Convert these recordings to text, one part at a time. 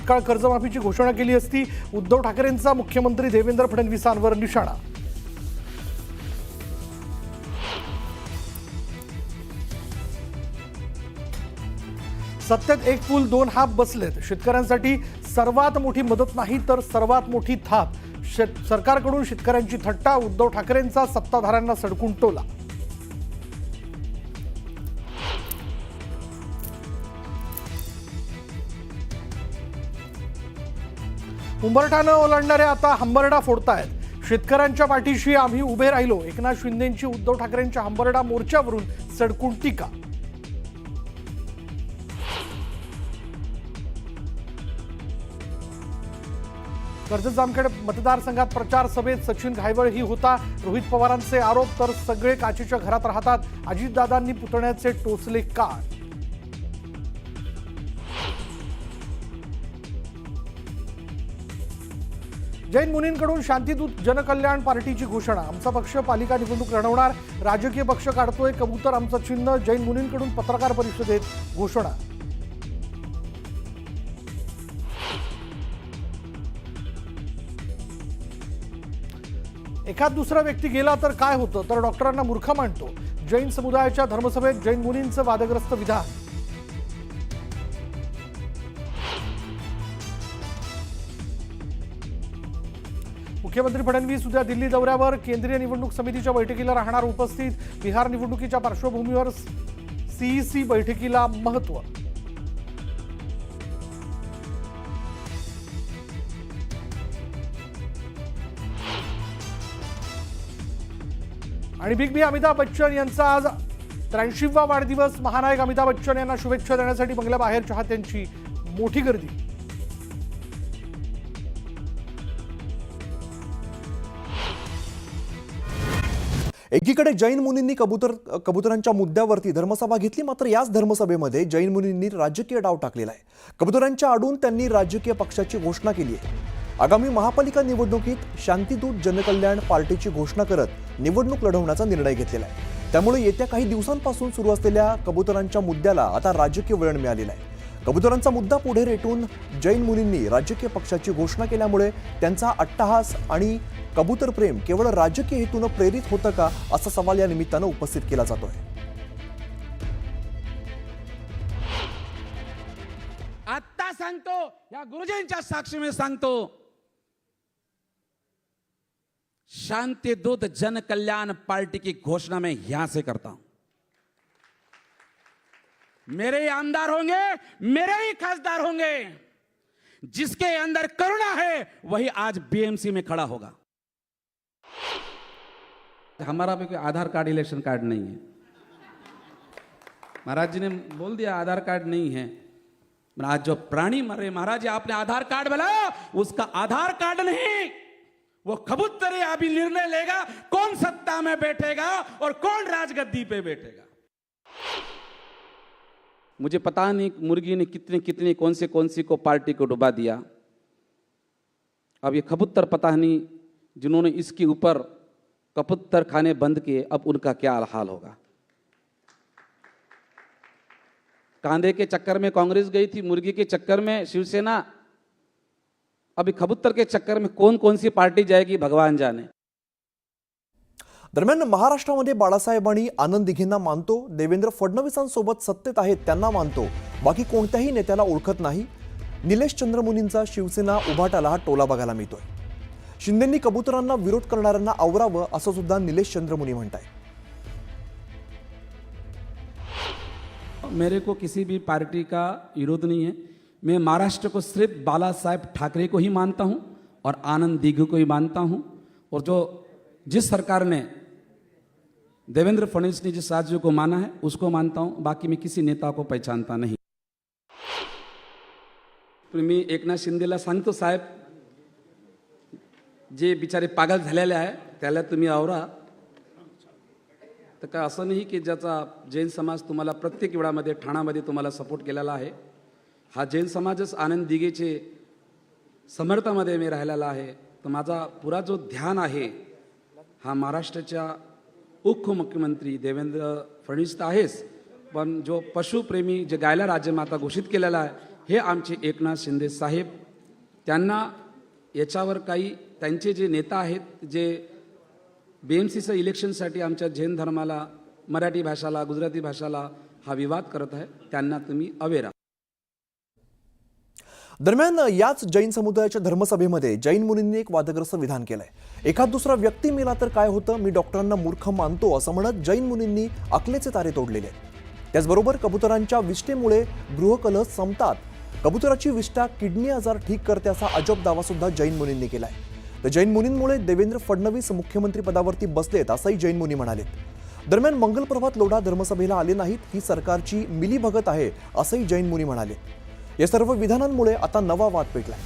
तात्काळ कर्जमाफीची घोषणा केली असती. उद्धव ठाकरेंचा मुख्यमंत्री देवेंद्र फडणवीसांवर निशाणा. सत्तेत एक पूल दोन हात बसलेत. शेतकऱ्यांसाठी सर्वात मोठी मदत नाही तर सर्वात मोठी थाप. सरकारकडून शेतकऱ्यांची थट्टा. उद्धव ठाकरेंचा सत्ताधाऱ्यांना सडकून टोला. उंबरठानं ओलांडणारे आता हंबरडा फोडतायत. शेतकऱ्यांच्या पाठीशी आम्ही उभे राहिलो. एकनाथ शिंदेंची उद्धव ठाकरेंच्या हंबरडा मोर्चावरून सडकून टीका. कर्जत जामखेड मतदारसंघात प्रचार सभेत सचिन घायवळही होता. रोहित पवारांचे आरोप तर सगळे काचेच्या घरात राहतात. अजितदादांनी पुतण्याचे टोचले कान. जैन मुनींकडून शांतिदूत जनकल्याण पार्टीची घोषणा. आमचा पक्ष पालिका निवडणूक लढवणार. राजकीय पक्ष काढतोय कबूतर आमचं चिन्ह. जैन मुनींकडून पत्रकार परिषदेत घोषणा. एखाद दुसरा व्यक्ती गेला तर काय होतं तर डॉक्टरांना मूर्ख मानतो. जैन समुदायाच्या धर्मसभेत जैन मुनींचं वादग्रस्त विधान. मुख्यमंत्री फडणवीस उद्या दिल्ली दौऱ्यावर. केंद्रीय निवडणूक समितीच्या बैठकीला राहणार उपस्थित. बिहार निवडणुकीच्या पार्श्वभूमीवर सीईसी बैठकीला महत्त्व. आणि बिग बी अमिताभ बच्चन यांचा आज 83वा वाढदिवस. महानायक अमिताभ बच्चन यांना शुभेच्छा देण्यासाठी बंगल्याबाहेर चाहत्यांची मोठी गर्दी. एकीकडे जैन मुनींनी कबुतरांच्या मुद्द्यावरती धर्मसभा घेतली. मात्र याच धर्मसभेमध्ये जैन मुनींनी राजकीय डाव टाकलेला आहे. कबुतरांच्या आडून त्यांनी राजकीय पक्षाची घोषणा केली आहे. आगामी महापालिका निवडणुकीत शांतिदूत जनकल्याण पार्टीची घोषणा करत निवडणूक लढवण्याचा निर्णय घेतलेला आहे. त्यामुळे येत्या काही दिवसांपासून सुरू असलेल्या कबुतरांच्या मुद्द्याला आता राजकीय वळण मिळालेलं आहे. कबुतरांचा मुद्दा पुढे रेटून जैन मुनींनी राजकीय पक्षाची घोषणा केल्यामुळे त्यांचा अट्टहास आणि कबूतर प्रेम केवळ राजकीय हेतून प्रेरित होतं का असा सवाल या निमित्तानं उपस्थित केला जातोय. आता सांगतो, या गुरुजींच्या साक्षीने सांगतो, शांतिदूत जन कल्याण पार्टी की घोषणा मैं यहां से करता हूं. मेरे ही आमदार होंगे, मेरे ही खासदार होंगे. जिसके अंदर करुणा है वही आज बीएमसी में खड़ा होगा. हमारा भी कोई आधार कार्ड इलेक्शन कार्ड नहीं है. महाराज जी ने बोल दिया आधार कार्ड नहीं है. आज जो प्राणी मर रहे, महाराज जी आपने आधार कार्ड बनाया, उसका आधार कार्ड नहीं, वो कबूतर ही अभी निर्णय लेगा कौन सत्ता में बैठेगा और कौन राजगद्दी पे बैठेगा. मुझे पता नहीं मुर्गी ने कितने कितने कौन सी को पार्टी को डुबा दिया. अब ये कबूतर पता नहीं जिन्होंने इसके ऊपर कबूतर खाने बंद किए, अब उनका क्या हाल होगा. कांदे के चक्कर में कांग्रेस गई थी, मुर्गी के चक्कर में शिवसेना, अभी कबूतर के चक्कर में कौन सी पार्टी जाएगी भगवान जाने. दरम्यान महाराष्ट्रामध्ये बाळासाहेबांनी आनंद दिघेंना मानतो. देवेंद्र फडणवीसांसोबत सत्तेत आहेत त्यांना मानतो. बाकी कोणत्याही नेत्याला ओळखत नाही. निलेश चंद्रमुनींचा शिवसेना उभाटाला हा टोला बघायला मिळतोय. शिंदेंनी कबुतरांना विरोध करणाऱ्यांना आवरावं असं सुद्धा निलेश चंद्रमुनी म्हणताय. मेरे को किसी भी पार्टी का विरोध नहीं है. मैं महाराष्ट्र को सिर्फ बाला साहेब ठाकरे को ही मानता हूं और आनंद दिघे को ही मानता हूं. और जो जिस सरकार ने देवेंद्र फडणवीस ने जिस राज्य को माना है उसको मानता हूं. बाकी मैं किसी नेता को पहचानता नहीं. मी एकनाथ शिंदेला सांगतो, साहेब जे बिचारे पागल झालेले आहे त्याला तुम्ही आवरा. तर काय असं नाही की ज्याचा जैन समाज तुम्हाला प्रत्येक वेळामध्ये ठाण्यामध्ये तुम्हाला सपोर्ट केलेला आहे. हा जैन समाजच आनंद दिघेचे समर्थामध्ये मी राहिलेला आहे. तर माझा पुरा जो ध्यान आहे हा महाराष्ट्राच्या उपमुख्यमंत्री देवेंद्र फडणवीस तर आहेच, पण जो पशुप्रेमी जे गायला राज्यमाता घोषित केलेला आहे हे आमचे एकनाथ शिंदे साहेब, त्यांना याच्यावर काही त्यांचे जे नेता आहेत जे BMCचं इलेक्शनसाठी आमच्या जैन धर्माला, मराठी भाषाला, गुजराती भाषाला हा विवाद करत आहे, त्यांना तुम्ही अवेरा. दरम्यान याच जैन समुदायाच्या धर्मसभेमध्ये जैन मुनींनी एक वादग्रस्त विधान केलंय. एखाद दुसरा व्यक्ती मेला तर काय होतं, मी डॉक्टरांना मूर्ख मानतो असं म्हणत जैन मुनींनी अकलेचे तारे तोडलेले आहेत. त्याचबरोबर कबुतरांच्या विष्ठेमुळे गृहकलह संपतात, कबुतराची विष्ठा किडनी आजार ठीक करते असा अजब दावा सुद्धा जैन मुनींनी केलाय. तर जैन मुनींमुळे देवेंद्र फडणवीस मुख्यमंत्री पदावरती बसलेत असंही जैन मुनी म्हणालेत. दरम्यान मंगलप्रभात लोढा धर्मसभेला आले नाहीत ही सरकारची मिलीभगत आहे असंही जैन मुनी म्हणाले. या सर्व विधानांमुळे आता नवा वाद पेटलाय.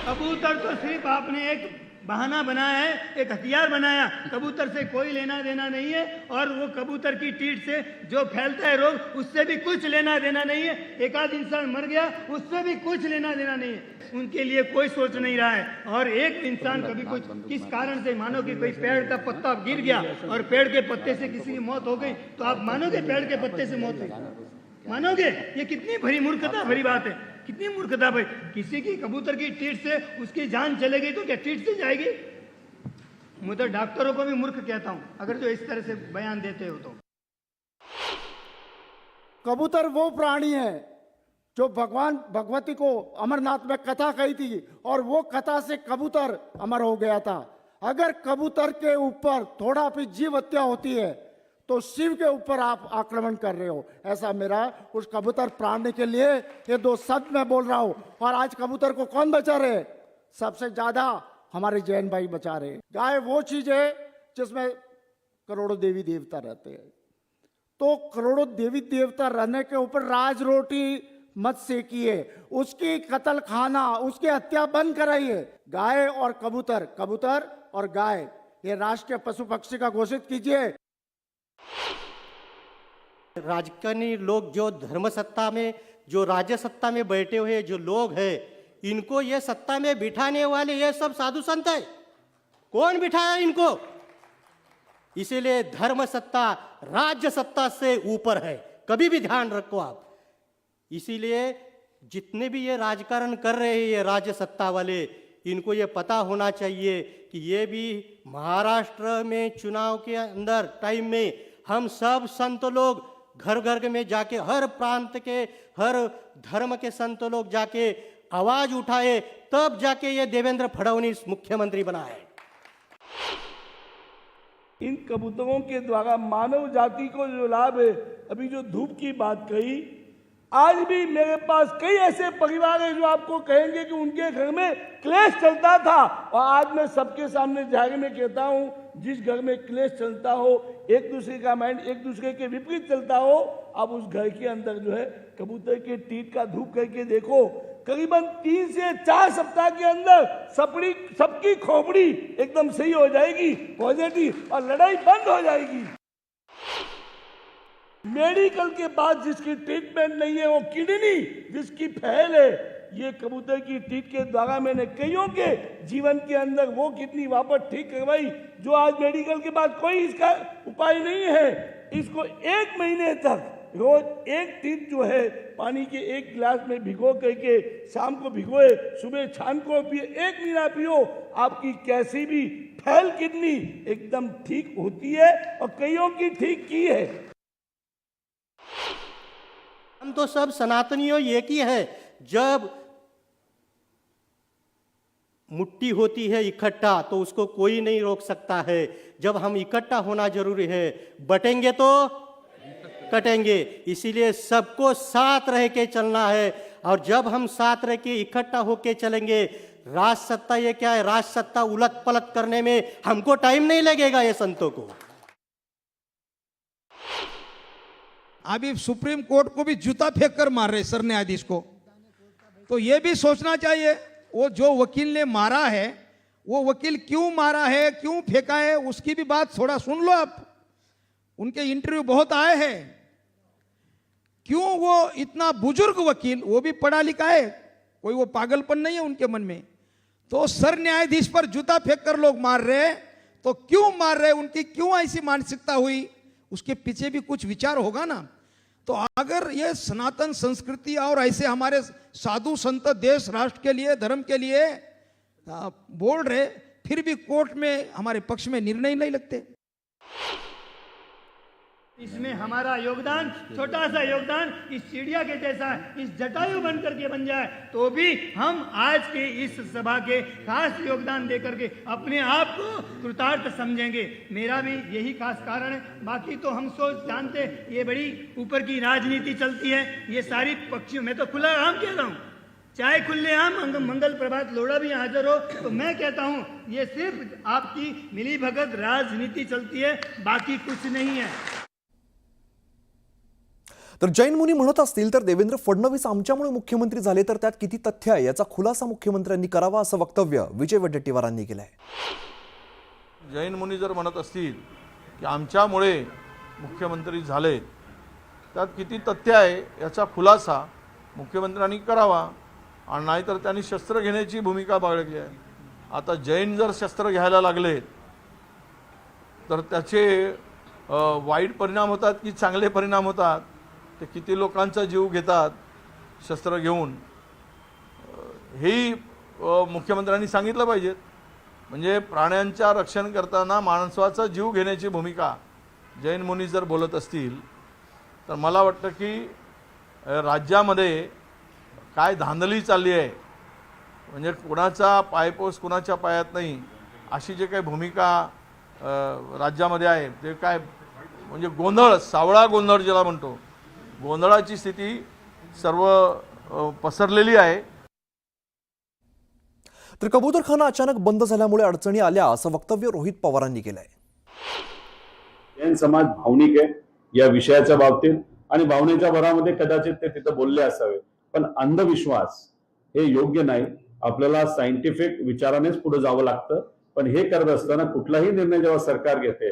कबूतर तो सिर्फ आपने एक बहाना बनाया है, एक हथियार बनाया. कबूतर से कोई लेना देना नहीं है और वो कबूतर की टीट से जो फैलता है रोग उससे भी कुछ लेना देना नहीं है. एक आध इंसान मर गया उससे भी कुछ लेना देना नहीं है. उनके लिए कोई सोच नहीं रहा है. और एक इंसान कभी कुछ किस कारण से, मानो कि कोई पेड़ का पत्ता गिर गया और पेड़ के पत्ते से किसी की मौत हो गई, तो आप मानोगे पेड़ के पत्ते से मौत हुई? मानोगे? ये कितनी भरी मूर्खता भरी बात है, कितनी मूर्खता भाई. किसी की कबूतर की टीट से उसकी जान चलेगी तो क्या टीट से जाएगी? मैं तो डॉक्टरों को भी मूर्ख कहता हूं अगर जो इस तरह से बयान देते हो तो. कबूतर वो प्राणी है जो भगवान भगवती को अमरनाथ में कथा कही थी और वो कथा से कबूतर अमर हो गया था. अगर कबूतर के ऊपर थोड़ा भी जीव हत्या होती है तो शिव के ऊपर आप आक्रमण कर रहे हो. ऐसा मेरा उस कबूतर प्राणी के लिए ये दो शब्द मैं बोल रहा हूं. और आज कबूतर को कौन बचा रहे? सबसे ज्यादा हमारे जैन भाई बचा रहे. गाय वो चीज है जिसमें करोड़ों देवी देवता रहते हैं, तो करोड़ों देवी देवता रहने के ऊपर राज रोटी मत सेकिए, उसकी कत्ल खाना, उसकी हत्या बंद कराइए. गाय और कबूतर, कबूतर और गाय ये राष्ट्रीय पशु पक्षी का घोषित कीजिए. राजकीय लोग जो धर्म सत्ता में, जो राज्य सत्ता में बैठे हुए जो लोग हैं, इनको ये सत्ता में बिठाने वाले ये सब साधु संत है. कौन बिठाया इनको? इसीलिए धर्म सत्ता राज्य सत्ता से ऊपर है, कभी भी ध्यान रखो आप. इसीलिए जितने भी ये राजकारण कर रहे हैं ये राज्य सत्ता वाले, इनको ये पता होना चाहिए कि ये भी महाराष्ट्र में चुनाव के अंदर टाइम में हम सब संत लोग घर घर में जाके, हर प्रांत के हर धर्म के संत लोग जाके आवाज उठाए, तब जाके ये देवेंद्र फडणवीस मुख्यमंत्री बना है. इन कबूतरों के द्वारा मानव जाति को जो लाभ है, अभी जो धूप की बात कही, आज भी मेरे पास कई ऐसे परिवार हैं जो आपको कहेंगे कि उनके घर में क्लेश चलता था. और आज मैं सबके सामने जाहिर में कहता हूं, जिस घर में क्लेश चलता हो, एक दूसरे का माइंड एक दूसरे के विपरीत चलता हो, आप उस घर के अंदर जो है कबूतर के टीट का धूप करके देखो, करीबन 3 से 4 सप्ताह के अंदर सबकी खोपड़ी एकदम सही हो जाएगी, पॉजिटिव, और लड़ाई बंद हो जाएगी. मेडिकल के बाद जिसकी ट्रीटमेंट नहीं है, वो किडनी जिसकी फेल है, ये कबूतर की टीट के द्वारा मैंने कईयों के जीवन के अंदर वो किडनी वापस ठीक करवाई, जो आज मेडिकल के बाद कोई इसका उपाय नहीं है. इसको 1 महीने तक रोज एक टीट जो है पानी के 1 गिलास में भिगो करके शाम को भिगोए, सुबह छान को पिए, 1 महीना पियो, आपकी कैसी भी फेल किडनी एकदम ठीक होती है और कईयों की ठीक की है. हम तो सब सनातनियों एक ही है. जब मुट्ठी होती है इकट्ठा तो उसको कोई नहीं रोक सकता है. जब हम इकट्ठा होना जरूरी है, बटेंगे तो कटेंगे. इसीलिए सबको साथ रह के चलना है. और जब हम साथ रह के इकट्ठा होके चलेंगे, राज सत्ता ये क्या है, राज सत्ता उलट पलट करने में हमको टाइम नहीं लगेगा ये संतों को. अभी सुप्रीम कोर्ट को भी जूता फेंक कर मार रहे सर न्यायाधीश को. तो ये भी सोचना चाहिए, वो जो वकील ने मारा है, वो वकील क्यों मारा है, क्यों फेंका है, उसकी भी बात थोड़ा सुन लो आप. उनके इंटरव्यू बहुत आए हैं. क्यों वो इतना बुजुर्ग वकील, वो भी पढ़ा लिखा है, कोई वो पागलपन नहीं है उनके मन में. तो सर न्यायाधीश पर जूता फेंक कर लोग मार रहे, तो क्यों मार रहे, उनकी क्यों ऐसी मानसिकता हुई, उसके पीछे भी कुछ विचार होगा ना। तो अगर ये सनातन संस्कृति और ऐसे हमारे साधु संत देश राष्ट्र के लिए धर्म के लिए बोल रहे, फिर भी कोर्ट में हमारे पक्ष में निर्णय नहीं लगते। इसमें हमारा योगदान, छोटा सा योगदान इस चिड़िया के जैसा, इस जटायु बन करके बन जाए तो भी हम आज के इस सभा के खास योगदान दे करके अपने आप को कृतार्थ समझेंगे। मेरा भी यही खास कारण है। बाकी तो हम सोच जानते, ये बड़ी ऊपर की राजनीति चलती है, ये सारी पक्षियों में तो खुला आम कह रहा हूँ, चाहे खुलेआम मंगल प्रभात लोढ़ा भी हाजिर हो, तो मैं कहता हूँ ये सिर्फ आपकी मिली भगत राजनीति चलती है, बाकी कुछ नहीं है। तर जैन मुनी म्हणत असतील तर देवेंद्र फडणवीस आमच्यामुळे मुख्यमंत्री झाले तर त्यात किती तथ्य आहे याचा खुलासा मुख्यमंत्र्यांनी करावा असं वक्तव्य विजय वडेट्टीवारांनी केलं आहे। जैन मुनी जर म्हणत असतील की आमच्यामुळे मुख्यमंत्री झाले त्यात किती तथ्य आहे याचा खुलासा मुख्यमंत्र्यांनी करावा, आणि नाहीतर त्यांनी शस्त्र घेण्याची भूमिका बाळगली आहे। आता जैन जर शस्त्र घ्यायला लागले तर त्याचे वाईट परिणाम होतात की चांगले परिणाम होतात, ते किती लोकांचा जीव घेतात शस्त्र घेऊन, हेही मुख्यमंत्र्यांनी सांगितलं पाहिजे। म्हणजे प्राण्यांच्या रक्षण करताना माणसाचा जीव घेण्याची भूमिका जैन मुनी जर बोलत असतील तर मला वाटतं की राज्यामध्ये काय धांदली चालली आहे, म्हणजे कुणाचा पायपोस कुणाच्या पायात नाही अशी जे काही भूमिका राज्यामध्ये आहे ते काय म्हणजे गोंधळ, सावळा गोंधळ ज्याला म्हणतो, गोंधळाची स्थिती सर्व पसरलेली आहे। तर कबूतरखाना अचानक बंद झाल्यामुळे अडचणी आल्या असं वक्तव्य रोहित पवारांनी केलं आहे। जैन समाज भावनिक आहे या विषयाच्या बाबतीत, आणि भावनेच्या भरामध्ये कदाचित ते तिथं बोलले असावे, पण अंधविश्वास हे योग्य नाही। आपल्याला सायंटिफिक विचारानेच पुढे जावं लागतं, पण हे करत असताना कुठलाही निर्णय जेव्हा सरकार घेते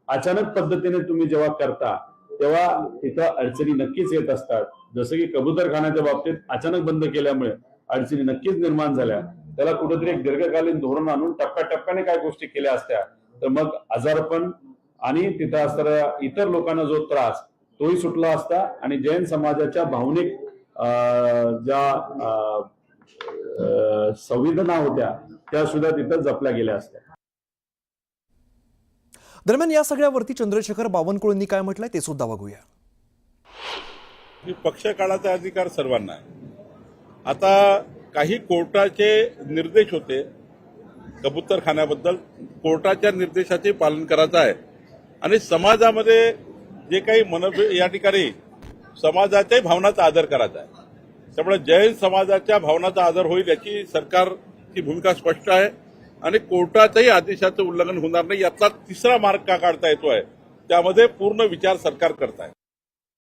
अचानक पद्धतीने तुम्ही जेव्हा करता तेव्हा तिथं अडचणी नक्कीच येत असतात। जसं की कबूतरखान्याच्या बाबतीत अचानक बंद केल्यामुळे अडचणी नक्कीच निर्माण झाल्या, त्याला कुठेतरी एक दीर्घकालीन धोरण आणून टप्प्याटप्प्याने काय गोष्टी केल्या असत्या तर मग आजारपण आणि तिथं असणाऱ्या इतर लोकांना जो त्रास तोही सुटला असता, आणि जैन समाजाच्या भावनिक ज्या संवेदना होत्या त्या सुद्धा तिथं जपल्या गेल्या असत्या। दरम्यान या सगळ्यावरती चंद्रशेखर बावनकुळेंनी काय म्हटलंय ते सुद्धा बघूया। पक्ष काळाचा अधिकार सर्वांना आहे। आता काही कोर्टाचे निर्देश होते कबूतरखान्याबद्दल, कोर्टाच्या निर्देशाचे पालन करायचं आहे, आणि समाजामध्ये जे काही या ठिकाणी समाजाच्याही भावनाचा आदर करायचा आहे। त्यामुळे जैन समाजाच्या भावनाचा आदर होईल याची सरकारची भूमिका स्पष्ट आहे, आणि कोर्टाच्याही आदेशाचं उल्लंघन होणार नाही यातला तिसरा मार्ग का काढता येतोय त्यामध्ये पूर्ण विचार सरकार करत आहे।